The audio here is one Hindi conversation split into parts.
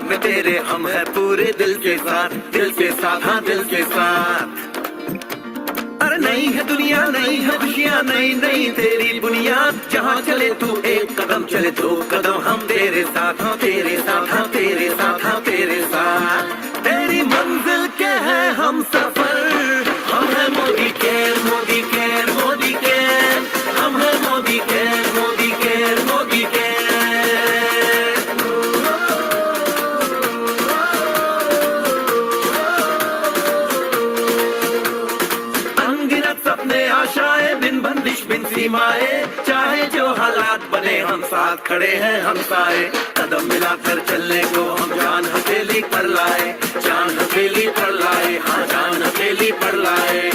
में तेरे हम है पूरे दिल के साथ हाँ दिल के साथ। अरे नहीं है दुनिया, नहीं है खुशियाँ, नहीं नहीं तेरी बुनियाद। जहाँ चले तू एक कदम, चले दो कदम, हम तेरे साथ हाँ तेरे साथ हाँ तेरे साथ हाँ तेरे साथ। तेरी मंजिल के है हम सफर, हम है Modicare Modicare Modicare, हम है Modicare Modicare Modi care. अनगिनत सपने आशाएं, बिन बंदिश बिन सीमाएं, चाहे जो हालात बने हम साथ खड़े हैं हम साए। कदम मिलाकर चलने को हम जान हथेली पर लाए, जान हथेली पर लाए हाँ जान हथेली पर लाए।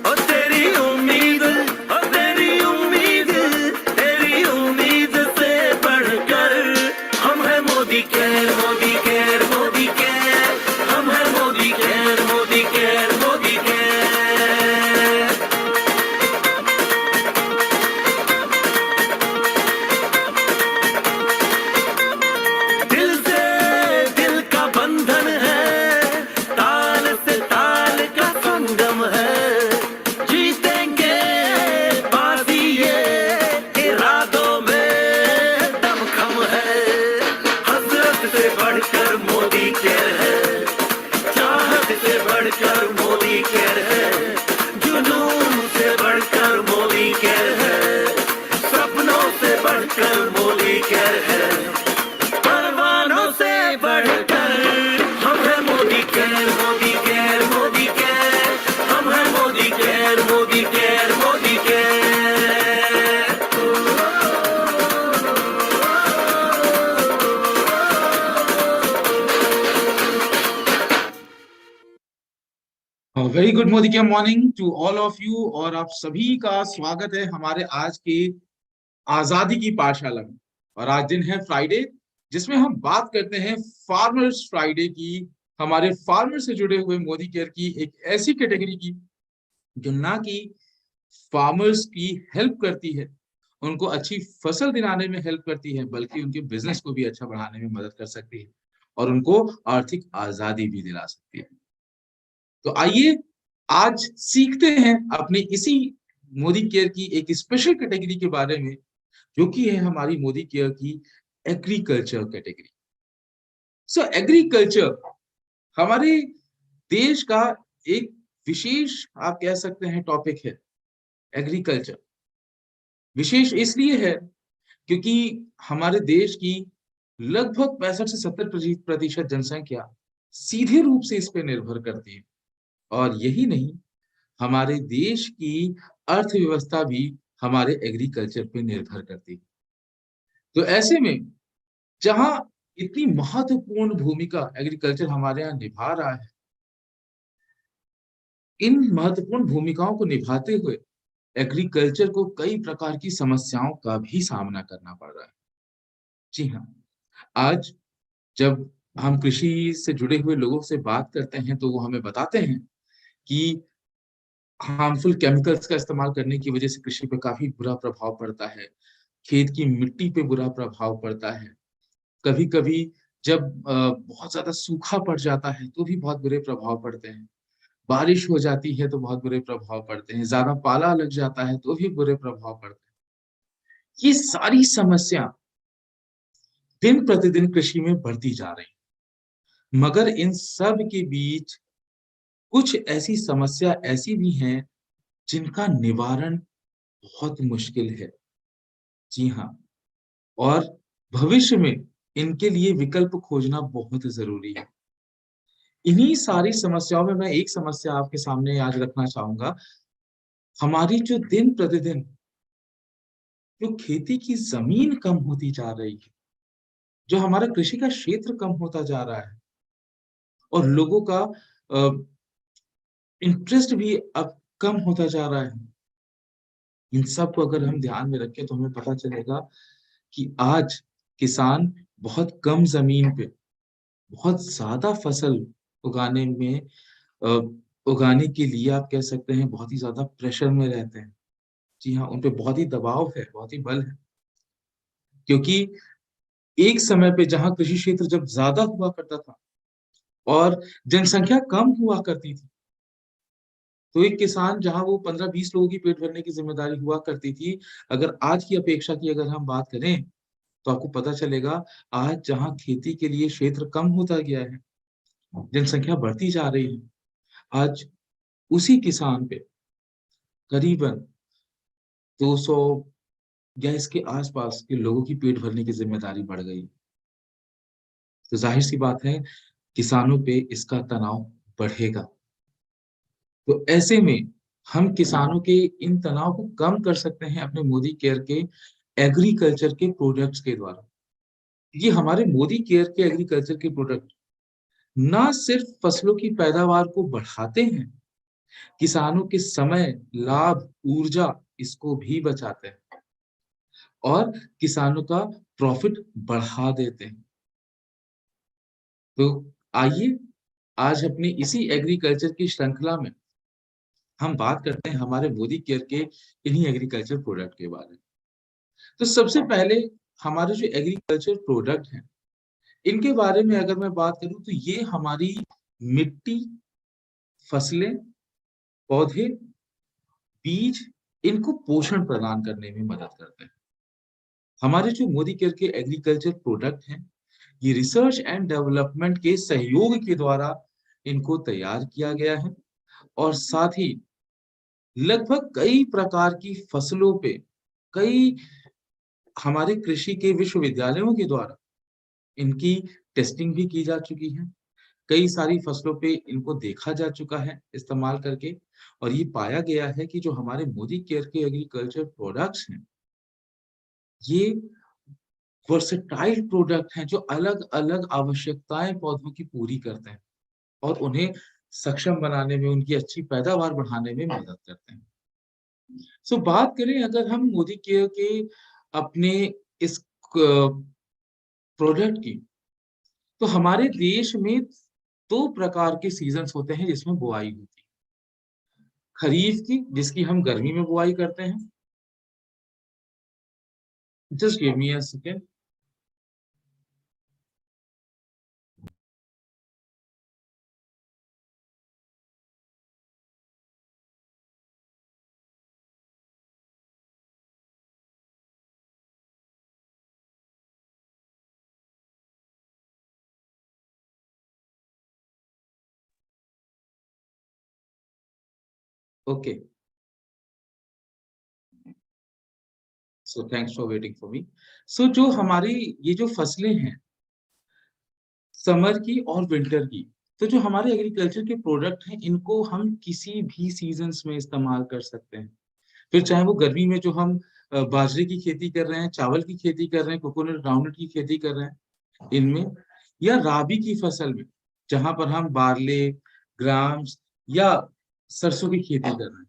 ओ तेरी उम्मीद, ओ तेरी उम्मीद, तेरी उम्मीद से बढ़कर हम है Modicare Modicare Modicare, हम है Modicare Modicare Modi care. दिल से दिल का बंधन है, ताल से ताल का संगम है, जीतेंगे बाजी ये इरादों में दमखम है। हसरत से बढ़कर मोदी केयर है, चाहत से बढ़कर मोदी केयर है, जुनून से बढ़कर मोदी केयर है, सपनों से बढ़कर मोदी केयर है, परवानों से बढ़कर हम है Modicare Modicare Modicare, हम है Modicare Modicare Modicare. Very good Modicare morning to all of you. और आप सभी का स्वागत है हमारे आज के आजादी की पाठशाला में। और आज दिन है फ्राइडे, जिसमें हम बात करते हैं फार्मर्स फ्राइडे की, हमारे फार्मर से जुड़े हुए मोदी केयर की एक ऐसी कैटेगरी की जो ना कि फार्मर्स की हेल्प करती है, उनको अच्छी फसल दिलाने में हेल्प करती है, बल्कि उनके बिजनेस को भी अच्छा बढ़ाने में मदद कर सकती है और उनको आर्थिक आजादी भी दिला सकती है। तो आइए आज सीखते हैं अपनी इसी मोदी केयर की एक स्पेशल कैटेगरी के बारे में, जो कि है हमारी मोदी केयर की एग्रीकल्चर कैटेगरी। सो एग्रीकल्चर हमारे देश का एक विशेष, आप कह सकते हैं, टॉपिक है। एग्रीकल्चर विशेष इसलिए है क्योंकि हमारे देश की लगभग 65 से 70% जनसंख्या सीधे रूप से इस पर निर्भर करती है। और यही नहीं, हमारे देश की अर्थव्यवस्था भी हमारे एग्रीकल्चर पे निर्भर करती है। तो ऐसे में जहां इतनी महत्वपूर्ण भूमिका एग्रीकल्चर हमारे यहाँ निभा रहा है, इन महत्वपूर्ण भूमिकाओं को निभाते हुए एग्रीकल्चर को कई प्रकार की समस्याओं का भी सामना करना पड़ रहा है। जी हाँ, आज जब हम कृषि से जुड़े हुए लोगों से बात करते हैं तो वो हमें बताते हैं कि हार्मफुल केमिकल्स का इस्तेमाल करने की वजह से कृषि पे काफी बुरा प्रभाव पड़ता है, खेत की मिट्टी पे बुरा प्रभाव पड़ता है। कभी कभी जब बहुत ज्यादा सूखा पड़ जाता है तो भी बहुत बुरे प्रभाव पड़ते हैं। बारिश हो जाती है तो बहुत बुरे प्रभाव पड़ते हैं। ज्यादा पाला लग जाता है तो भी बुरे प्रभाव पड़ते हैं। ये सारी समस्या दिन प्रतिदिन कृषि में बढ़ती जा रही है, मगर इन सब के बीच कुछ ऐसी समस्या ऐसी भी हैं जिनका निवारण बहुत मुश्किल है। जी हाँ, और भविष्य में इनके लिए विकल्प खोजना बहुत जरूरी है। इन्हीं सारी समस्याओं में मैं एक समस्या आपके सामने आज रखना चाहूंगा। हमारी जो दिन प्रतिदिन जो खेती की जमीन कम होती जा रही है, जो हमारा कृषि का क्षेत्र कम होता जा रहा है, और लोगों का इंटरेस्ट भी अब कम होता जा रहा है, इन सब को अगर हम ध्यान में रखें तो हमें पता चलेगा कि आज किसान बहुत कम जमीन पे बहुत ज्यादा फसल उगाने में अ, उगाने के लिए, आप कह सकते हैं, बहुत ही ज्यादा प्रेशर में रहते हैं। जी हाँ, उन पे बहुत ही दबाव है, बहुत ही बल है, क्योंकि एक समय पे जहां कृषि क्षेत्र जब ज्यादा हुआ करता था और जनसंख्या कम हुआ करती थी, तो एक किसान जहां वो 15-20 लोगों की पेट भरने की जिम्मेदारी हुआ करती थी, अगर आज की अपेक्षा की अगर हम बात करें तो आपको पता चलेगा आज जहां खेती के लिए क्षेत्र कम होता गया है, जनसंख्या बढ़ती जा रही है, आज उसी किसान पे करीबन 200 या इसके आसपास के लोगों की पेट भरने की जिम्मेदारी बढ़ गई। तो जाहिर सी बात है किसानों पे इसका तनाव बढ़ेगा। तो ऐसे में हम किसानों के इन तनाव को कम कर सकते हैं अपने मोदी केयर के एग्रीकल्चर के प्रोडक्ट्स के द्वारा। ये हमारे मोदी केयर के एग्रीकल्चर के प्रोडक्ट ना सिर्फ फसलों की पैदावार को बढ़ाते हैं, किसानों के समय, लाभ, ऊर्जा इसको भी बचाते हैं और किसानों का प्रॉफिट बढ़ा देते हैं। तो आइए आज अपनी इसी एग्रीकल्चर की श्रृंखला में हम बात करते हैं हमारे मोदी केयर के इन्हीं एग्रीकल्चर प्रोडक्ट के बारे में। तो सबसे पहले हमारे जो एग्रीकल्चर प्रोडक्ट हैं, इनके बारे में अगर मैं बात करूं तो ये हमारी मिट्टी, फसलें, पौधे, बीज, इनको पोषण प्रदान करने में मदद करते हैं। हमारे जो मोदी केयर के एग्रीकल्चर प्रोडक्ट हैं, ये रिसर्च एंड डेवलपमेंट के सहयोग के द्वारा इनको तैयार किया गया है और साथ ही लगभग कई प्रकार की फसलों पे कई हमारे कृषि के विश्वविद्यालयों के द्वारा इनकी टेस्टिंग भी की जा चुकी है। कई सारी फसलों पे इनको देखा जा चुका है इस्तेमाल करके और ये पाया गया है कि जो हमारे मोदी केयर के एग्रीकल्चर प्रोडक्ट्स हैं, ये वर्सेटाइल प्रोडक्ट हैं जो अलग अलग आवश्यकताएं पौधों की पूरी करते हैं और उन्हें सक्षम बनाने में, उनकी अच्छी पैदावार बढ़ाने में मदद करते हैं। सो बात करें अगर हम मोदी केयर के अपने इस प्रोडक्ट की, तो हमारे देश में दो प्रकार के सीजन्स होते हैं जिसमें बुआई होती है। खरीफ की, जिसकी हम गर्मी में बुआई करते हैं। Just give me a second. Okay, so thanks for waiting for me. So जो हमारी ये जो फसलें हैं समर की और विंटर की, तो जो हमारे एग्रीकल्चर के प्रोडक्ट हैं इनको हम किसी भी सीजन्स में इस्तेमाल कर सकते हैं। फिर चाहे वो गर्मी में जो हम बाजरे की खेती कर रहे हैं, चावल की खेती कर रहे हैं, कोकोनट ग्राउंडनट की खेती कर रहे हैं इनमें, या राबी की फसल में जहां पर हम बारले, ग्राम्स या सरसों की खेती कर रहे हैं।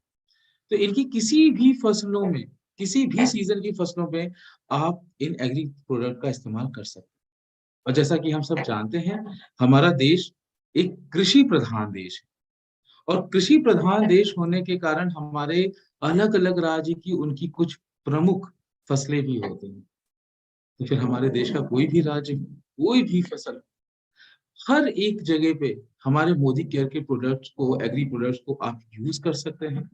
तो इनकी किसी भी फसलों में, किसी भी सीजन की फसलों में आप इन एग्री प्रोडक्ट का इस्तेमाल कर सकते हैं। और जैसा कि हम सब जानते हैं, हमारा देश एक कृषि प्रधान देश है और कृषि प्रधान देश होने के कारण हमारे अलग अलग राज्य की उनकी कुछ प्रमुख फसलें भी होती हैं। तो फिर हमारे देश का कोई भी राज्य, कोई भी फसल, हर एक जगह पे हमारे मोदी केयर के प्रोडक्ट्स को, एग्री प्रोडक्ट्स को आप यूज कर सकते हैं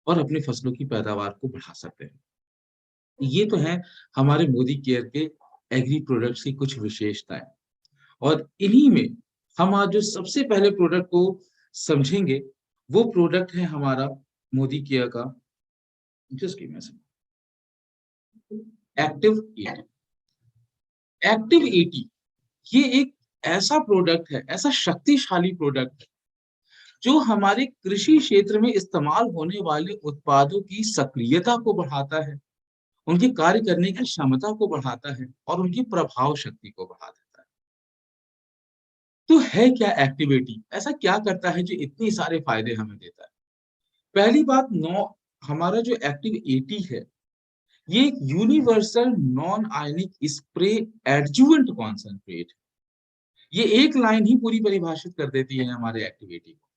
और अपनी फसलों की पैदावार को बढ़ा सकते हैं। ये तो है हमारे मोदी केयर के एग्री प्रोडक्ट्स की कुछ विशेषताएं। और इन्हीं में हम आज जो सबसे पहले प्रोडक्ट को समझेंगे वो प्रोडक्ट है हमारा मोदी केयर का, just give me a second, active 80। Active 80 ये एक ऐसा प्रोडक्ट है, ऐसा शक्तिशाली प्रोडक्ट है जो हमारे कृषि क्षेत्र में इस्तेमाल होने वाले उत्पादों की सक्रियता को बढ़ाता है, उनके कार्य करने की क्षमता को बढ़ाता है और उनकी प्रभाव शक्ति को बढ़ा देता है। तो है क्या एक्टिविटी, ऐसा क्या करता है जो इतने सारे फायदे हमें देता है? पहली बात, नौ हमारा जो एक्टिव 80 है, ये एक universal non ionic spray adjuvant concentrate. ये एक लाइन ही पूरी परिभाषित कर देती है हमारे एक्टिविटी को।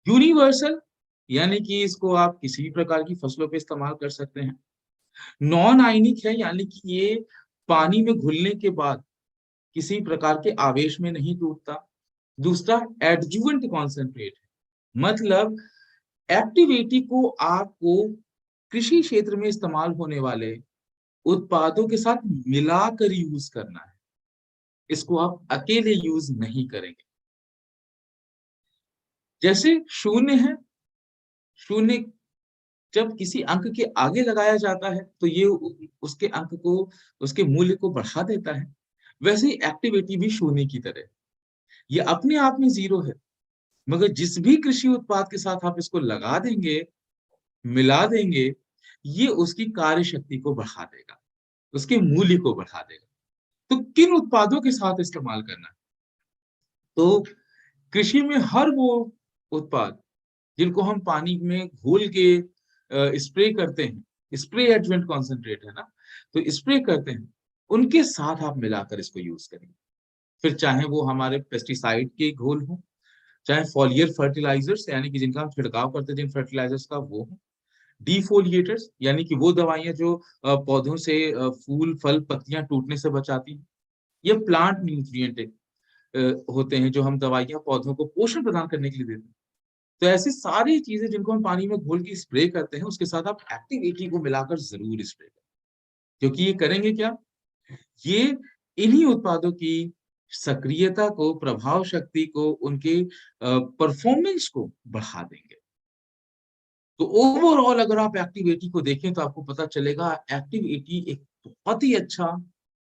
यूनिवर्सल यानी कि इसको आप किसी भी प्रकार की फसलों पे इस्तेमाल कर सकते हैं। नॉन आयनिक है यानी कि ये पानी में घुलने के बाद किसी प्रकार के आवेश में नहीं टूटता। दूसरा एडजुवेंट कॉन्सेंट्रेट है, मतलब एक्टिविटी को आपको कृषि क्षेत्र में इस्तेमाल होने वाले उत्पादों के साथ मिलाकर यूज करना है, इसको आप अकेले यूज नहीं करेंगे। जैसे शून्य है, शून्य जब किसी अंक के आगे लगाया जाता है तो ये उसके अंक को, उसके मूल्य को बढ़ा देता है। वैसे ही एक्टिविटी भी शून्य की तरह है। ये अपने आप में जीरो है, मगर जिस भी कृषि उत्पाद के साथ आप इसको लगा देंगे, मिला देंगे, ये उसकी कार्य शक्ति को बढ़ा देगा, उसके मूल्य को बढ़ा देगा। तो किन उत्पादों के साथ इस्तेमाल करना है? तो कृषि में हर वो उत्पाद जिनको हम पानी में घोल के स्प्रे करते हैं, स्प्रे एडजुवेंट कॉन्सेंट्रेट है ना, तो स्प्रे करते हैं, उनके साथ आप मिलाकर इसको यूज करेंगे। फिर चाहे वो हमारे पेस्टिसाइड के घोल हो, चाहे फॉलियर फर्टिलाइजर्स यानी कि जिनका हम छिड़काव करते हैं जिन फर्टिलाइजर्स का, वो हो, डिफोलिएटर्स यानी कि वो दवाइयां जो पौधों से फूल फल पत्तियां टूटने से बचाती हैं, ये प्लांट न्यूट्रिएंट होते हैं जो हम दवाइयां पौधों को पोषण प्रदान करने के लिए देते हैं। तो ऐसी सारी चीजें जिनको हम पानी में घोल के स्प्रे करते हैं, उसके साथ आप एक्टिविटी को मिलाकर जरूर स्प्रे करें, क्योंकि ये करेंगे क्या, ये इन्हीं उत्पादों की सक्रियता को, प्रभाव शक्ति को, उनके परफॉर्मेंस को बढ़ा देंगे। तो ओवरऑल अगर आप एक्टिविटी को देखें तो आपको पता चलेगा एक्टिविटी एक बहुत ही अच्छा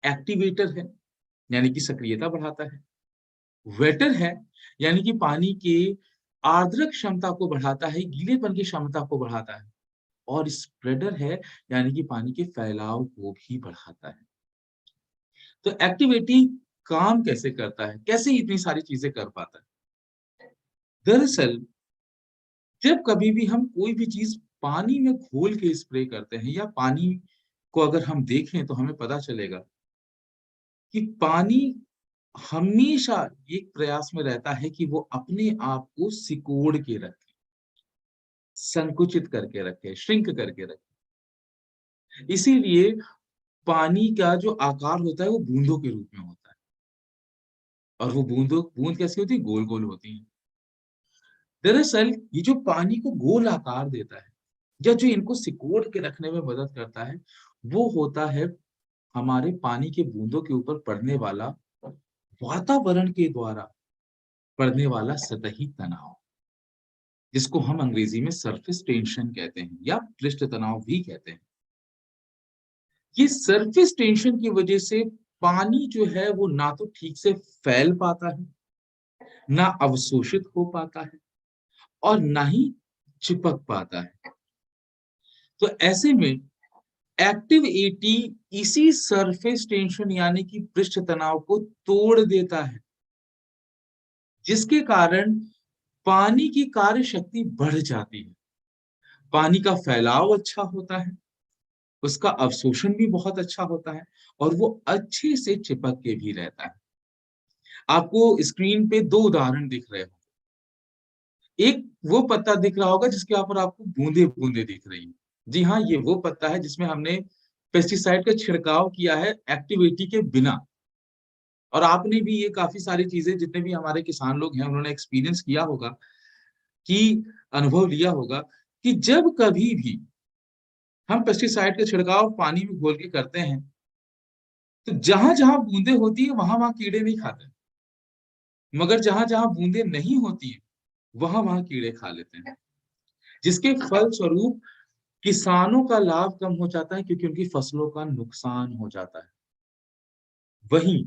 एक्टिवेटर है, यानी कि सक्रियता बढ़ाता है। वेटर है, यानी कि पानी के आर्द्रक क्षमता को बढ़ाता है, गीलेपन की क्षमता को बढ़ाता है। और स्प्रेडर है, यानी कि पानी के फैलाव को भी बढ़ाता है। तो एक्टिविटी काम कैसे करता है, कैसे इतनी सारी चीजें कर पाता है? दरअसल जब कभी भी हम कोई भी चीज पानी में घोल के स्प्रे करते हैं, या पानी को अगर हम देखें तो हमें पता चलेगा कि पानी हमेशा एक प्रयास में रहता है कि वो अपने आप को सिकोड़ के रखे, संकुचित करके रखे, श्रिंक करके रखे। इसीलिए पानी का जो आकार होता है वो बूंदों के रूप में होता है, और वो बूंद कैसी होती है, गोल गोल होती है। दरअसल ये जो पानी को गोल आकार देता है, या जो इनको सिकोड़ के रखने में मदद करता है, वो होता है हमारे पानी के बूंदों के ऊपर पड़ने वाला, वातावरण के द्वारा पड़ने वाला सतही तनाव, जिसको हम अंग्रेजी में सरफेस टेंशन कहते हैं, या पृष्ठ तनाव भी कहते हैं। ये सरफेस टेंशन की वजह से पानी जो है वो ना तो ठीक से फैल पाता है, ना अवशोषित हो पाता है, और ना ही चिपक पाता है। तो ऐसे में एक्टिव एटी इसी सरफेस टेंशन यानी कि पृष्ठ तनाव को तोड़ देता है, जिसके कारण पानी की कार्य शक्ति बढ़ जाती है, पानी का फैलाव अच्छा होता है, उसका अवशोषण भी बहुत अच्छा होता है, और वो अच्छे से चिपक के भी रहता है। आपको स्क्रीन पे दो उदाहरण दिख रहे हो। एक वो पत्ता दिख रहा होगा जिसके ऊपर आपको बूंदे बूंदे दिख रही हैं। जी हाँ, ये वो पत्ता है जिसमें हमने पेस्टिसाइड का छिड़काव किया है एक्टिविटी के बिना। और आपने भी ये काफी सारी चीजें, जितने भी हमारे किसान लोग हैं उन्होंने एक्सपीरियंस किया होगा, कि अनुभव लिया होगा, कि जब कभी भी हम पेस्टिसाइड का छिड़काव पानी में घोल के करते हैं, तो जहां जहां बूंदे होती है वहां वहां कीड़े नहीं खाते, मगर जहां जहां बूंदे नहीं होती है वहां वहां कीड़े खा लेते हैं, जिसके फल स्वरूप किसानों का लाभ कम हो जाता है, क्योंकि उनकी फसलों का नुकसान हो जाता है। वहीं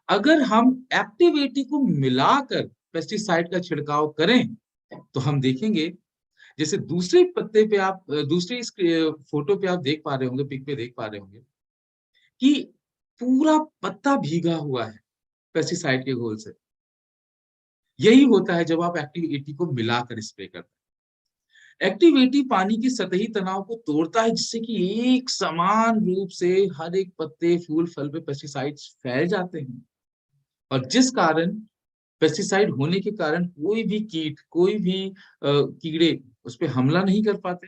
अगर हम एक्टिविटी को मिलाकर पेस्टिसाइड का छिड़काव करें, तो हम देखेंगे, जैसे दूसरे पत्ते पे आप, दूसरे इस फोटो पे आप देख पा रहे होंगे, पिक पे देख पा रहे होंगे, कि पूरा पत्ता भीगा हुआ है पेस्टिसाइड के घोल से। यही होता है जब आप एक्टिविटी को मिलाकर स्प्रे करते हैं। एक्टिविटी पानी की सतही तनाव को तोड़ता है, जिससे कि एक समान रूप से हर एक पत्ते, फूल, फल पे पेस्टिसाइड्स फैल जाते हैं, और जिस कारण पेस्टिसाइड होने के कारण कोई भी कीट, कोई भी कीड़े उस पर हमला नहीं कर पाते।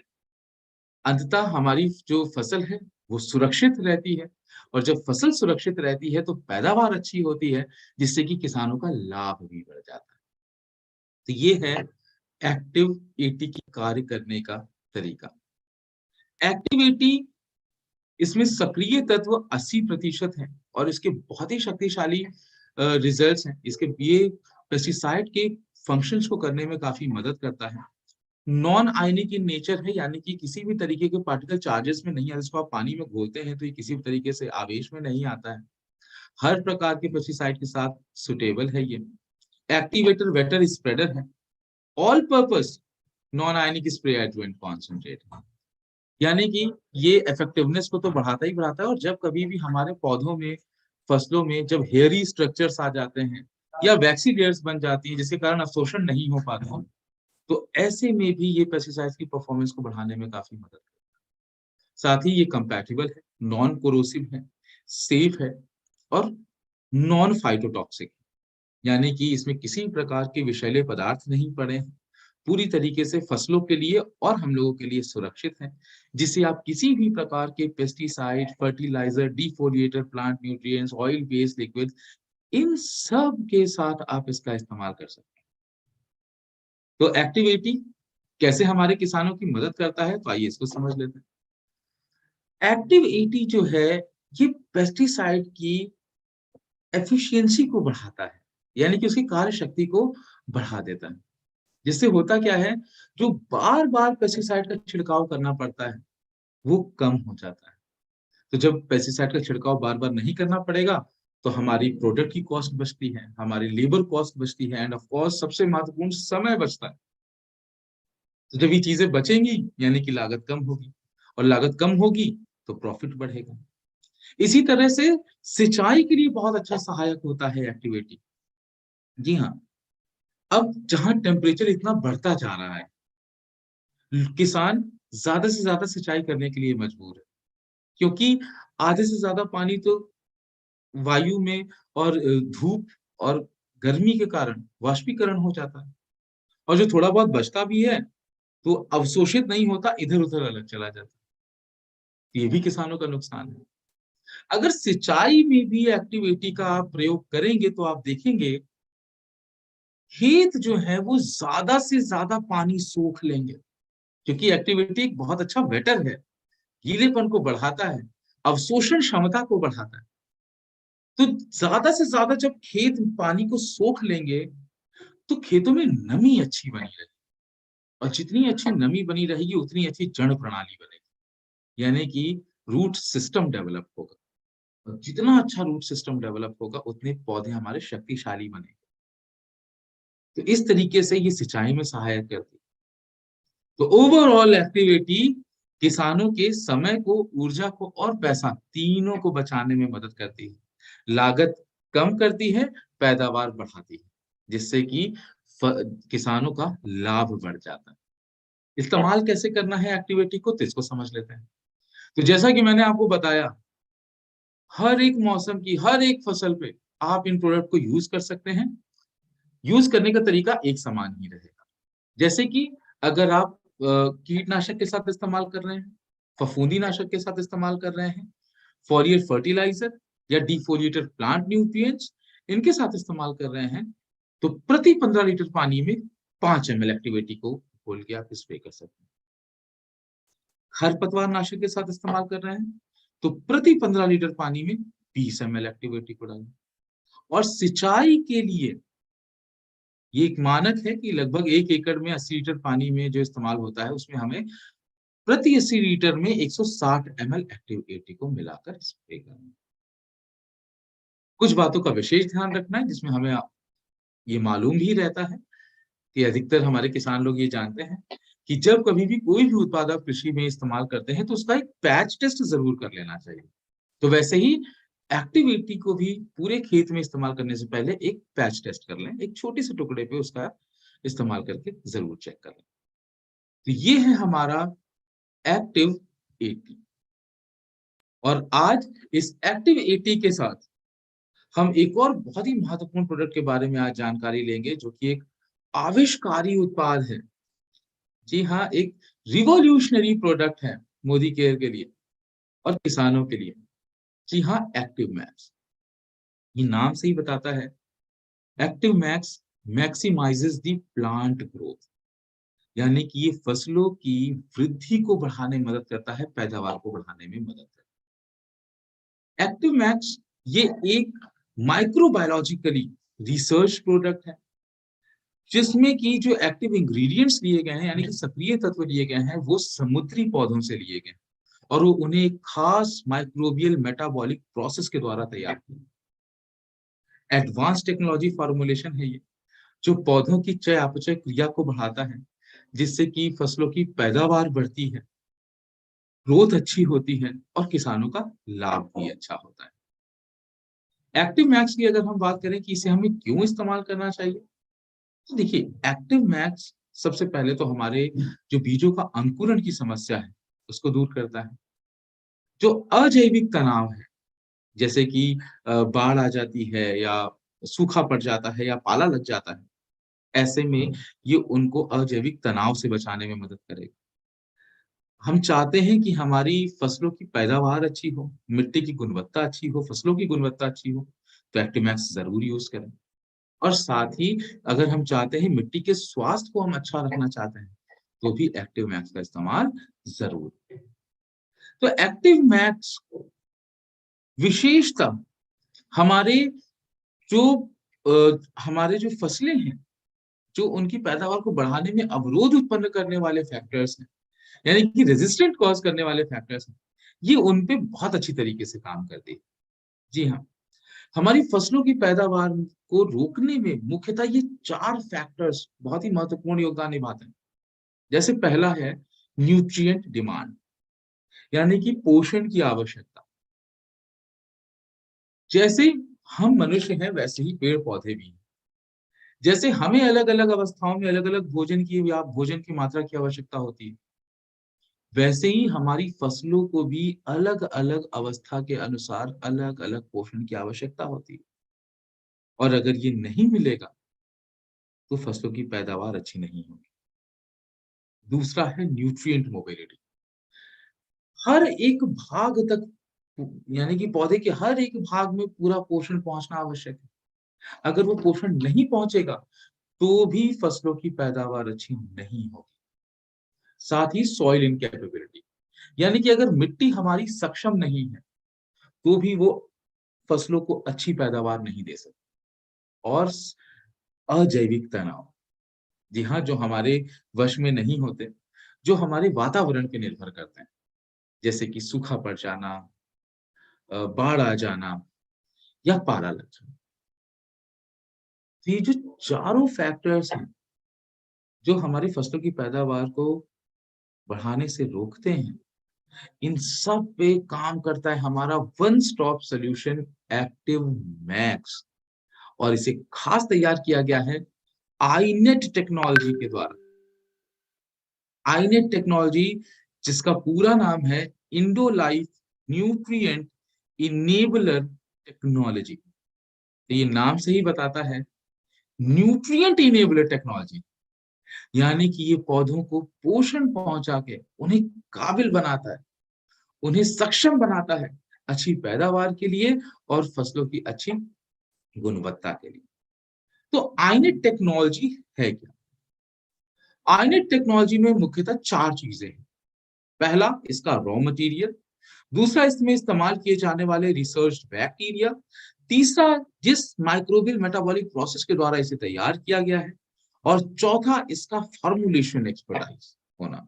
अंततः हमारी जो फसल है वो सुरक्षित रहती है, और जब फसल सुरक्षित रहती है तो पैदावार अच्छी होती है, जिससे कि किसानों का लाभ भी बढ़ जाता है। तो ये है एक्टिव एटी की कार्य करने का तरीका। एक्टिविटी, इसमें सक्रिय तत्व 80% है और इसके बहुत ही शक्तिशाली रिजल्ट्स हैं। इसके ये पेस्टिसाइड के फंक्शंस को करने में काफी मदद करता है। नॉन आयनिक इन नेचर है, यानी कि किसी भी तरीके के पार्टिकल चार्जेस में नहीं है। इसको आप पानी में घोलते हैं तो ये किसी भी तरीके से आवेश में नहीं आता है। हर प्रकार के पेस्टिसाइड के साथ सुटेबल है ये। एक्टिवेटर वेटर स्प्रेडर है। All purpose non ionic spray adjuvant concentrate, यानी कि ये इफेक्टिवनेस को तो बढ़ाता ही बढ़ाता है। और जब कभी भी हमारे पौधों में, फसलों में जब हेयरी स्ट्रक्चर्स आ जाते हैं या वैक्सी लेयर्स बन जाती है जिसके कारण अवशोषण नहीं हो पाता, तो ऐसे में भी ये पेस्टिसाइड्स की परफॉर्मेंस को बढ़ाने में काफी मदद करता है। साथ ही ये कंपैटिबल है, नॉन कोरोसिव है, सेफ है और नॉन फाइटोटॉक्सिक, यानी कि इसमें किसी प्रकार के विषैले पदार्थ नहीं पड़े हैं। पूरी तरीके से फसलों के लिए और हम लोगों के लिए सुरक्षित है, जिससे आप किसी भी प्रकार के pesticide, fertilizer, defoliator, plant nutrients, oil based liquid, इन सब के साथ आप इसका इस्तेमाल कर सकते हैं। तो एक्टिविटी कैसे हमारे किसानों की मदद करता है, तो आइए इसको समझ लेते हैं। एक्टिव एटी जो है ये पेस्टिसाइड की एफिशिएंसी को बढ़ाता है, यानी कि उसकी कार्य शक्ति को बढ़ा देता है। जिससे होता क्या है, जो बार बार पेस्टिसाइड का छिड़काव करना पड़ता है वो कम हो जाता है। तो जब पेस्टिसाइड का छिड़काव बार बार नहीं करना पड़ेगा तो हमारी प्रोडक्ट की कॉस्ट बचती है, हमारी लेबर कॉस्ट बचती है, एंड ऑफ कोर्स सबसे महत्वपूर्ण समय बचता है। तो जब ये चीजें बचेंगी यानी कि लागत कम होगी, और लागत कम होगी तो प्रॉफिट बढ़ेगा। इसी तरह से सिंचाई के लिए बहुत अच्छा सहायक होता है एक्टिविटी। जी हाँ, अब जहां टेम्परेचर इतना बढ़ता जा रहा है, किसान ज्यादा से ज्यादा सिंचाई करने के लिए मजबूर है, क्योंकि आधे से ज्यादा पानी तो वायु में और धूप और गर्मी के कारण वाष्पीकरण हो जाता है, और जो थोड़ा बहुत बचता भी है तो अवशोषित नहीं होता, इधर उधर अलग चला जाता है। ये भी किसानों का नुकसान है। अगर सिंचाई में भी एक्टिविटी का आप प्रयोग करेंगे तो आप देखेंगे खेत जो है वो ज्यादा से ज्यादा पानी सोख लेंगे, क्योंकि एक्टिविटी एक बहुत अच्छा वेटर है, गीलेपन को बढ़ाता है, अवशोषण क्षमता को बढ़ाता है। तो ज्यादा से ज्यादा जब खेत पानी को सोख लेंगे तो खेतों में नमी अच्छी बनी रहेगी, और जितनी अच्छी नमी बनी रहेगी उतनी अच्छी जड़ प्रणाली बनेगी, यानी कि रूट सिस्टम डेवलप होगा, और जितना अच्छा रूट सिस्टम डेवलप होगा उतने पौधे हमारे शक्तिशाली बनेंगे। तो इस तरीके से ये सिंचाई में सहायक करती है। तो ओवरऑल एक्टिविटी किसानों के समय को, ऊर्जा को और पैसा तीनों को बचाने में मदद करती है, लागत कम करती है, पैदावार बढ़ाती है, जिससे कि किसानों का लाभ बढ़ जाता है। इस्तेमाल कैसे करना है एक्टिविटी को, तो इसको समझ लेते हैं। तो जैसा कि मैंने आपको बताया, हर एक मौसम की हर एक फसल पे आप इन प्रोडक्ट को यूज कर सकते हैं। यूज करने का तरीका एक समान ही रहेगा। जैसे कि अगर आप कीटनाशक के साथ इस्तेमाल कर रहे हैं, फफूंदी नाशक के साथ इस्तेमाल कर रहे हैं, फॉलियर फर्टिलाइजर या डिफोलिएटर प्लांट न्यूट्रिएंट्स इनके साथ इस्तेमाल कर रहे हैं, तो प्रति 15 लीटर पानी में 5 ml एक्टिविटी को घोल के आप स्प्रे कर सकते हैं। खरपतवार नाशक के साथ इस्तेमाल कर रहे हैं तो प्रति 15 लीटर पानी में 20 ml एक्टिविटी को डालें। और सिंचाई के लिए ये एक मानक है कि लगभग 1 एकड़ में 80 लीटर पानी में जो इस्तेमाल होता है उसमें हमें प्रति 80 लीटर में 160 ml एक्टिविटी को मिलाकर स्प्रे करना है। कुछ बातों का विशेष ध्यान रखना है, जिसमें हमें ये मालूम भी रहता है कि अधिकतर हमारे किसान लोग ये जानते हैं कि जब कभी भी कोई भी उत्पाद आप कृषि में इस्तेमाल करते हैं तो उसका एक पैच टेस्ट जरूर कर लेना चाहिए। तो वैसे ही एक्टिविटी को भी पूरे खेत में इस्तेमाल करने से पहले एक पैच टेस्ट कर लें, एक छोटे से टुकड़े पे उसका इस्तेमाल करके जरूर चेक कर लें। तो ये है हमारा एक्टिव एटी। और आज इस एक्टिव एटी के साथ हम एक और बहुत ही महत्वपूर्ण प्रोडक्ट के बारे में आज जानकारी लेंगे, जो कि एक आविष्कारी उत्पाद है। जी हाँ, एक रिवॉल्यूशनरी प्रोडक्ट है मोदी केयर के लिए और किसानों के लिए। जी हाँ, एक्टिव मैक्स, ये नाम से ही बताता है, active max maximizes the plant growth, यानी कि ये फसलों की वृद्धि को बढ़ाने में मदद करता है, पैदावार को बढ़ाने में मदद करता है। एक्टिव मैक्स ये एक माइक्रोबायोलॉजिकली रिसर्च प्रोडक्ट है, जिसमें कि जो एक्टिव इंग्रेडिएंट्स लिए गए हैं, यानी कि सक्रिय तत्व लिए गए हैं, वो समुद्री पौधों से लिए गए हैं और वो उन्हें एक खास माइक्रोबियल मेटाबॉलिक प्रोसेस के द्वारा तैयार किया। एडवांस टेक्नोलॉजी फॉर्मुलेशन है ये, जो पौधों की चय अपचय क्रिया को बढ़ाता है, जिससे कि फसलों की पैदावार बढ़ती है, ग्रोथ अच्छी होती है और किसानों का लाभ भी अच्छा होता है। एक्टिव मैक्स की अगर हम बात करें कि इसे हमें क्यों इस्तेमाल करना चाहिए, तो देखिए, एक्टिव मैक्स सबसे पहले तो हमारे जो बीजों का अंकुरण की समस्या है उसको दूर करता है। जो अजैविक तनाव है, जैसे कि बाढ़ आ जाती है या सूखा पड़ जाता है या पाला लग जाता है, ऐसे में ये उनको अजैविक तनाव से बचाने में मदद करेगा। हम चाहते हैं कि हमारी फसलों की पैदावार अच्छी हो, मिट्टी की गुणवत्ता अच्छी हो, फसलों की गुणवत्ता अच्छी हो, तो एक्टिव मैक्स जरूर यूज करें। और साथ ही अगर हम चाहते हैं मिट्टी के स्वास्थ्य को हम अच्छा रखना चाहते हैं, तो भी एक्टिव मैक्स का इस्तेमाल जरूर करें। तो एक्टिव मैक्स विशेषता हमारे जो हमारे जो फसलें हैं, जो उनकी पैदावार को बढ़ाने में अवरोध उत्पन्न करने वाले फैक्टर्स हैं, यानी कि रेजिस्टेंट कॉज करने वाले फैक्टर्स हैं, ये उन पे बहुत अच्छी तरीके से काम करती है। जी हाँ, हमारी फसलों की पैदावार को रोकने में मुख्यतः ये 4 फैक्टर्स बहुत ही महत्वपूर्ण योगदान निभाते हैं। जैसे पहला है न्यूट्रिएंट डिमांड, यानी कि पोषण की आवश्यकता। जैसे हम मनुष्य हैं वैसे ही पेड़ पौधे भी हैं। जैसे हमें अलग-अलग अवस्थाओं में अलग-अलग भोजन की या भोजन की मात्रा की आवश्यकता होती है, वैसे ही हमारी फसलों को भी अलग-अलग अवस्था के अनुसार अलग-अलग पोषण की आवश्यकता होती है। और अगर ये नहीं मिलेगा, तो फसलों की पैदावार अच्छी नहीं होगी। दूसरा है न्यूट्रिएंट मोबिलिटी। हर एक भाग तक, यानी कि पौधे के हर एक भाग में पूरा पोषण पहुंचना आवश्यक है। अगर वो पोषण नहीं पहुंचेगा, तो भी फसलों की पैदावार अच्छी नहीं होगी। साथ ही सॉइल इनकैपेबिलिटी, यानी कि अगर मिट्टी हमारी सक्षम नहीं है, तो भी वो फसलों को अच्छी पैदावार नहीं दे सकती। और अजैविक तनाव, जी हाँ, जो हमारे वश में नहीं होते, जो हमारे वातावरण पे निर्भर करते हैं, जैसे कि सूखा पड़ जाना, बाढ़ आ जाना या पाला लग जाना। तो ये जो चारों फैक्टर्स हैं, जो हमारी फसलों की पैदावार को बढ़ाने से रोकते हैं, इन सब पे काम करता है हमारा one stop solution active max. और इसे खास तैयार किया गया है आईनेट टेक्नोलॉजी के द्वारा। आईनेट टेक्नोलॉजी, जिसका पूरा नाम है Indo life nutrient enabler technology. तो ये नाम से ही बताता है, न्यूट्रिएंट इनेबलर टेक्नोलॉजी, यानी कि ये पौधों को पोषण पहुंचा के उन्हें काबिल बनाता है, उन्हें सक्षम बनाता है अच्छी पैदावार के लिए और फसलों की अच्छी गुणवत्ता के लिए। तो आईनेट टेक्नोलॉजी है क्या? आईनेट टेक्नोलॉजी में मुख्यतः 4 चीजें हैं। पहला, इसका रॉ मटेरियल। दूसरा, इसमें इस्तेमाल किए जाने वाले रिसर्च बैक्टीरिया। तीसरा, जिस माइक्रोबियल मेटाबॉलिक प्रोसेस के द्वारा इसे तैयार किया गया है। और चौथा, इसका फॉर्मुलेशन एक्सपर्टाइज होना।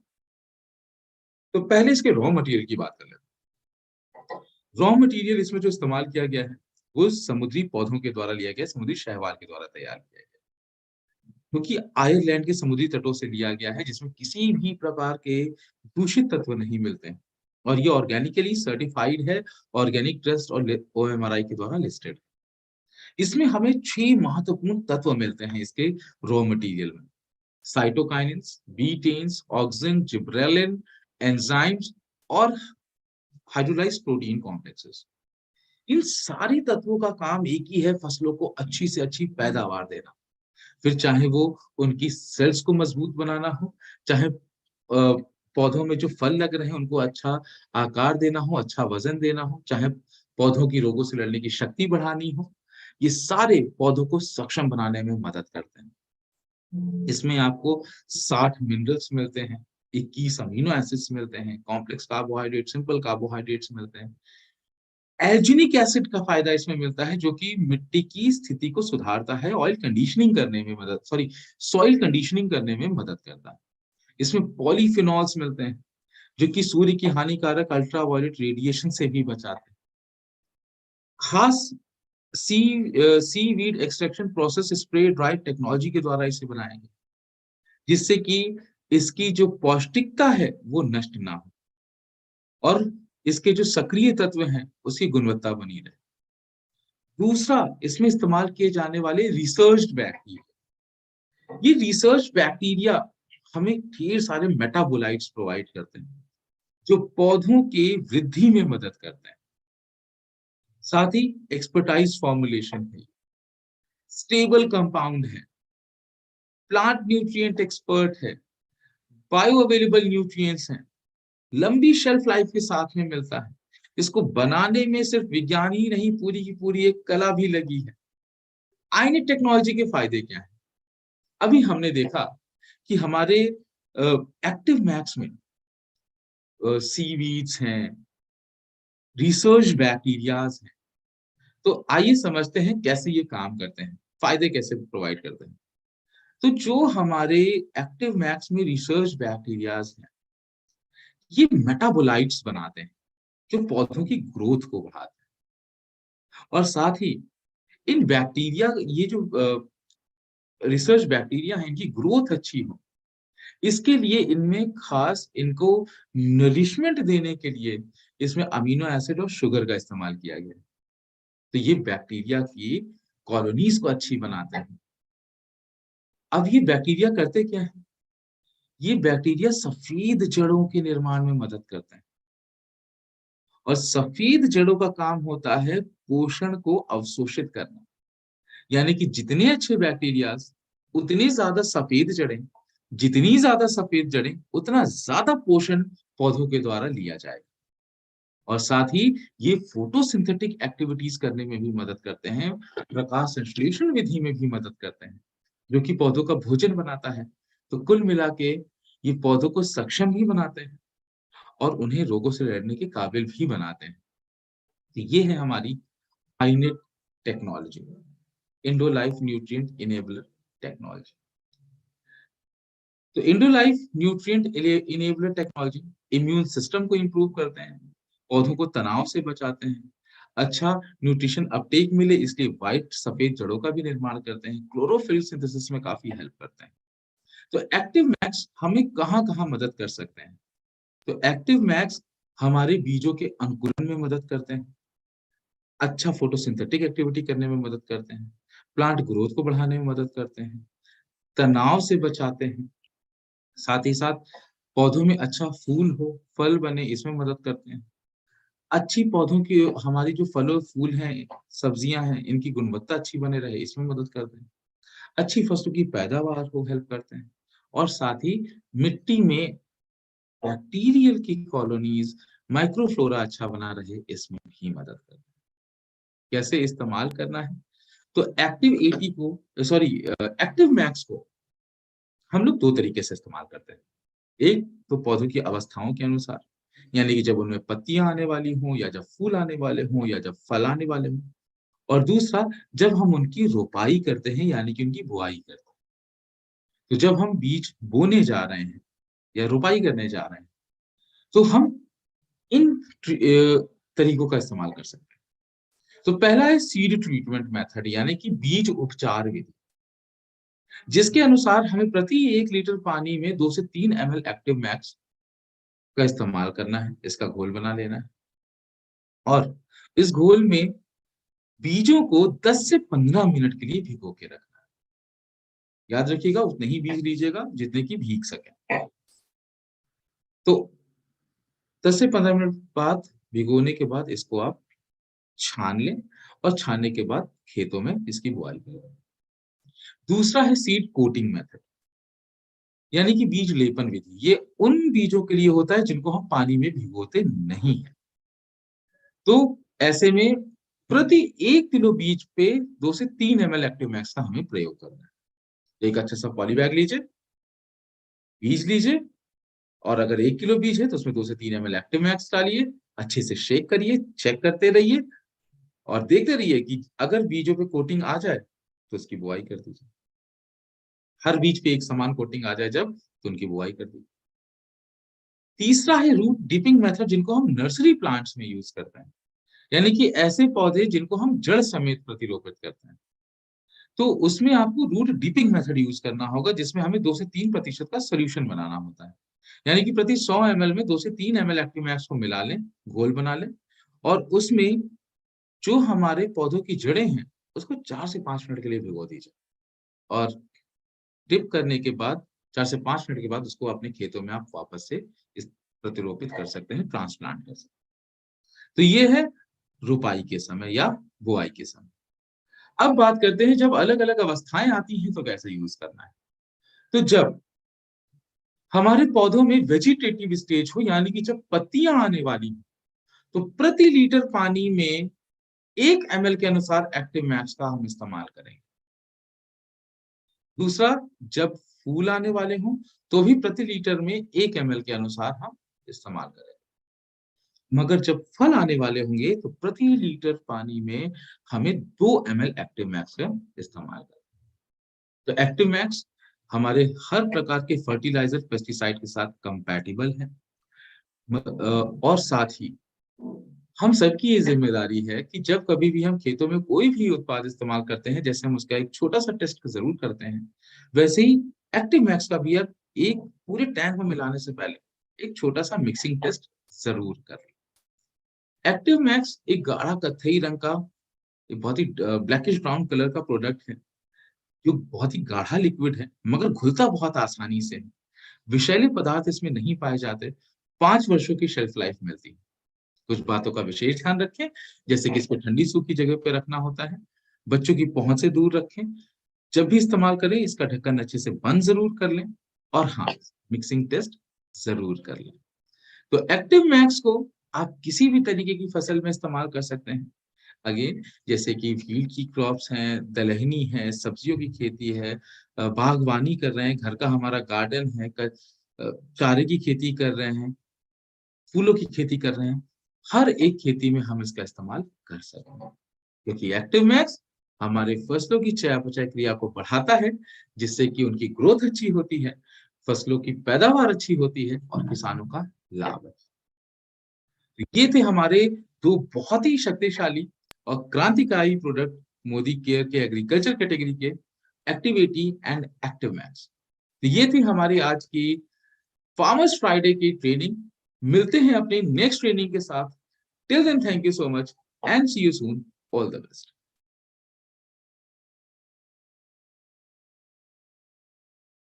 तो पहले इसके रॉ मटेरियल की बात कर लेते हैं। रॉ मटेरियल इसमें जो इस्तेमाल किया गया है, वो समुद्री पौधों के द्वारा लिया गया, समुद्री शैवाल के द्वारा तैयार किया गया, क्योंकि आयरलैंड के समुद्री तटों से लिया गया है, जिसमें किसी भी प्रकार के दूषित तत्व नहीं मिलते हैं। और ये ऑर्गेनिकली सर्टिफाइड है, ऑर्गेनिक ट्रस्ट और ओएमआरआई के द्वारा लिस्टेड है। इसमें हमें 6 महत्वपूर्ण तत्व मिलते हैं इसके रॉ मटेरियल में। साइटोकाइनिन्स, बीटेन्स, ऑक्सिन, जिब्रेलिन, एंजाइम्स और हाइड्रोलाइज्ड प्रोटीन कॉम्प्लेक्सेस। इन सारी तत्वों का काम एक ही है, फसलों को अच्छी से अच्छी पैदावार देना। फिर चाहे वो उनकी सेल्स को मजबूत बनाना हो, चाहे पौधों में जो फल लग रहे हैं उनको अच्छा आकार देना हो, अच्छा वजन देना हो, चाहे पौधों की रोगों से लड़ने की शक्ति बढ़ानी हो, ये सारे पौधों को सक्षम बनाने में मदद करते हैं। इसमें आपको 60 मिनरल्स मिलते हैं, 21 अमीनो एसिड्स मिलते हैं, कॉम्प्लेक्स कार्बोहाइड्रेट, सिंपल कार्बोहाइड्रेट्स मिलते हैं। एल्जीनिक एसिड का फायदा इसमें मिलता है जो कि मिट्टी की स्थिति को सुधारता है, सॉइल कंडीशनिंग करने में मदद करता है। इसमें पॉलीफिनॉल्स मिलते हैं जो कि सूर्य की हानिकारक अल्ट्रावायलेट रेडिएशन से भी बचाते हैं। खास seaweed extraction process spray dry technology के द्वारा इसे बनाया गया, जिससे कि इसकी जो पौष्टिकता है वो नष्ट ना हो और इसके जो सक्रिय तत्व हैं उसकी गुणवत्ता बनी रहे। दूसरा, इसमें इस्तेमाल किए जाने वाले रिसर्च बैक्टीरिया, ये रिसर्च बैक्टीरिया हमें ढेर सारे मेटाबोलाइट्स प्रोवाइड करते हैं जो पौधों के वृद्धि में मदद करते हैं। साथ ही एक्सपर्टाइज फॉर्मुलेशन है, स्टेबल कंपाउंड है, प्लांट न्यूट्रिएंट एक्सपर्ट है, बायो अवेलेबल न्यूट्रिएंट्स हैं, लंबी शेल्फ लाइफ के साथ में मिलता है। इसको बनाने में सिर्फ विज्ञान ही नहीं, पूरी की पूरी एक कला भी लगी है। आयनिक टेक्नोलॉजी के फायदे क्या हैं? अभी हमने देखा कि हमारे एक्टिव मैक्स में सीवीड्स हैं, रिसर्च बैक्टीरियाज हैं। तो आइए समझते हैं कैसे ये काम करते हैं, फायदे कैसे प्रोवाइड करते हैं। तो जो हमारे एक्टिव मैक्स में रिसर्च बैक्टीरियाज हैं, ये मेटाबोलाइट्स बनाते हैं जो पौधों की ग्रोथ को बढ़ाते हैं। और साथ ही इन बैक्टीरिया, ये जो रिसर्च बैक्टीरिया है, इनकी ग्रोथ अच्छी हो, इसके लिए इनमें खास इनको नरिशमेंट देने के लिए इसमें अमीनो एसिड और शुगर का इस्तेमाल किया गया है। तो ये बैक्टीरिया की कॉलोनीज को अच्छी बनाते हैं। अब ये बैक्टीरिया करते क्या है? ये बैक्टीरिया सफेद जड़ों के निर्माण में मदद करते हैं और सफेद जड़ों का काम होता है पोषण को अवशोषित करना। यानी कि जितने अच्छे बैक्टीरिया उतनी ज्यादा सफेद जड़ें, जितनी ज्यादा सफेद जड़ें उतना ज्यादा पोषण पौधों के द्वारा लिया जाएगा। और साथ ही ये फोटोसिंथेटिक एक्टिविटीज करने में भी मदद करते हैं, प्रकाश संश्लेषण विधि में भी मदद करते हैं, जो कि पौधों का भोजन बनाता है। तो कुल मिला के ये पौधों को सक्षम भी बनाते हैं और उन्हें रोगों से लड़ने के काबिल भी बनाते हैं। तो ये है हमारी INET technology, Indo life nutrient enabler technology. तो Indo life nutrient enabler technology immune system को इंप्रूव करते हैं, पौधों को तनाव से बचाते हैं, अच्छा न्यूट्रिशन अपटेक मिले इसलिए व्हाइट सफेद जड़ों का भी निर्माण करते हैं, क्लोरोफिल सिंथेसिस में काफी हेल्प करते हैं। तो एक्टिव मैक्स हमें कहाँ कहाँ मदद कर सकते हैं? तो एक्टिव मैक्स हमारे बीजों के अंकुरण में मदद करते हैं, अच्छा फोटोसिंथेटिक एक्टिविटी करने में मदद करते हैं, प्लांट ग्रोथ को बढ़ाने में मदद करते हैं, तनाव से बचाते हैं, साथ ही साथ पौधों में अच्छा फूल हो, फल बने, इसमें मदद करते हैं। अच्छी पौधों की हमारी जो फल और फूल हैं, सब्जियां हैं, इनकी गुणवत्ता अच्छी बने रहे, इसमें मदद करते हैं। अच्छी फसलों की पैदावार को हेल्प करते हैं और साथ ही मिट्टी में बैक्टीरियल की कॉलोनीज, माइक्रोफ्लोरा अच्छा बना रहे, इसमें भी मदद करते हैं। कैसे इस्तेमाल करना है? तो एक्टिव मैक्स को हम लोग दो तरीके से इस्तेमाल करते हैं। एक तो पौधों की अवस्थाओं के अनुसार, यानी कि जब उनमें पत्तियां आने वाली हों या जब फूल आने वाले हों या जब फल आने वाले हों। और दूसरा, जब हम उनकी रोपाई करते हैं यानी कि उनकी बुआई करते हैं। तो जब हम बीज बोने जा रहे हैं या रोपाई करने जा रहे हैं तो हम इन तरीकों का इस्तेमाल कर सकते हैं। तो पहला है सीड ट्रीटमेंट मेथड, यानी कि बीज उपचार विधि, जिसके अनुसार हमें प्रति 1 लीटर पानी में 2 से 3 ml एक्टिव मैक्स का इस्तेमाल करना है, इसका घोल बना लेना है और इस घोल में बीजों को 10 से 15 मिनट के लिए भिगो के रखना है। याद रखिएगा, उतने ही बीज लीजिएगा जितने की भीग सके। तो 10 से 15 मिनट बाद भिगोने के बाद इसको आप छान लें और छानने के बाद खेतों में इसकी बुआई करें। दूसरा है सीड कोटिंग मेथड, यानी कि बीज लेपन विधि। ये उन बीजों के लिए होता है जिनको हम पानी में भिगोते नहीं है। तो ऐसे में प्रति 1 किलो बीज पे 2 से 3 ml एक्टिव मैक्स का हमें प्रयोग करना है। एक अच्छा सा पॉली बैग लीजिए, बीज लीजिए, और अगर 1 किलो बीज है तो उसमें 2 से 3 ml एक्टिव मैक्स डालिए, अच्छे से शेक करिए, चेक करते रहिए और देखते रहिए कि अगर बीजों पे कोटिंग आ जाए तो उसकी बुआई कर दीजिए। हर बीज पे एक समान कोटिंग आ जाए जब, तो उनकी बुआई कर दीजिए। तीसरा है रूट डिपिंग मेथड, जिनको हम नर्सरी प्लांट्स में यूज करते हैं, यानी कि ऐसे पौधे जिनको हम जड़ समेत प्रतिरोपित करते हैं। तो उसमें आपको रूट डिपिंग मेथड यूज करना होगा, जिसमें हमें 2 से 3% का सोल्यूशन बनाना होता है। यानी कि प्रति 100 ml में 2 से 3 ml एक्टिव मैक्स को मिला लें, घोल बना लें, और उसमें जो हमारे पौधों की जड़ें हैं उसको 4 से 5 मिनट के लिए भिगो दीजिए, और डिप करने के बाद 4 से 5 मिनट के बाद उसको अपने खेतों में आप वापस से इस प्रतिरोपित कर सकते हैं, ट्रांसप्लांट कर सकते हैं। तो ये है रुपाई के समय या बुआई के समय। अब बात करते हैं जब अलग अलग अवस्थाएं आती हैं तो कैसे यूज करना है। तो जब हमारे पौधों में वेजिटेटिव स्टेज हो, यानी कि जब पत्तियां आने वाली हो, तो प्रति लीटर पानी में 1 ml के अनुसार एक्टिव मैक्स का हम इस्तेमाल करेंगे। दूसरा, जब फूल आने वाले हों तो भी प्रति लीटर में 1 ml के अनुसार हम इस्तेमाल करेंगे। मगर जब फल आने वाले होंगे तो प्रति लीटर पानी में हमें 2 ml एक्टिव मैक्स का इस्तेमाल करें। तो एक्टिव मैक्स हमारे हर प्रकार के फर्टिलाइजर पेस्टिसाइड के साथ कंपैटिबल है, और साथ ही हम सबकी ये जिम्मेदारी है कि जब कभी भी हम खेतों में कोई भी उत्पाद इस्तेमाल करते हैं, जैसे हम उसका एक छोटा सा टेस्ट जरूर करते हैं, वैसे ही एक्टिव मैक्स का भी आप एक पूरे टैंक में मिलाने से पहले एक छोटा सा मिक्सिंग टेस्ट जरूर करें। एक्टिव मैक्स एक गाढ़ा कत्थई रंग का, एक बहुत ही ब्लैकिश ब्राउन कलर का प्रोडक्ट है, जो बहुत ही गाढ़ा लिक्विड है मगर घुलता बहुत आसानी से है। विषैले पदार्थ इसमें नहीं पाए जाते। 5 वर्षों की शेल्फ लाइफ मिलती है। कुछ बातों का विशेष ध्यान रखें, जैसे कि इसको ठंडी सूखी जगह पे रखना होता है, बच्चों की पहुंच से दूर रखें, जब भी इस्तेमाल करें इसका ढक्कन अच्छे से बंद जरूर कर लें, और हाँ, मिक्सिंग टेस्ट जरूर कर लें। तो एक्टिव मैक्स को आप किसी भी तरीके की फसल में इस्तेमाल कर सकते हैं। अगेन, जैसे कि फील्ड की क्रॉप्स हैं, दलहनी है, सब्जियों की खेती है, बागवानी कर रहे हैं, घर का हमारा गार्डन है, चारे की खेती कर रहे हैं, फूलों की खेती कर रहे हैं, हर एक खेती में हम इसका इस्तेमाल कर सकते हैं, क्योंकि एक्टिव मैक्स हमारे फसलों की चयापचय क्रिया को बढ़ाता है, जिससे कि उनकी ग्रोथ अच्छी होती है, फसलों की पैदावार अच्छी होती है और किसानों का लाभ है। ये थे हमारे 2 बहुत ही शक्तिशाली और क्रांतिकारी प्रोडक्ट मोदी केयर के एग्रीकल्चर कैटेगरी के, एक्टिविटी एंड एक्टिव मैक्स। तो ये थी हमारी आज की फार्मर्स फ्राइडे की ट्रेनिंग। मिलते हैं अपने नेक्स्ट ट्रेनिंग के साथ। Till then, thank you so much and see you soon. All the best.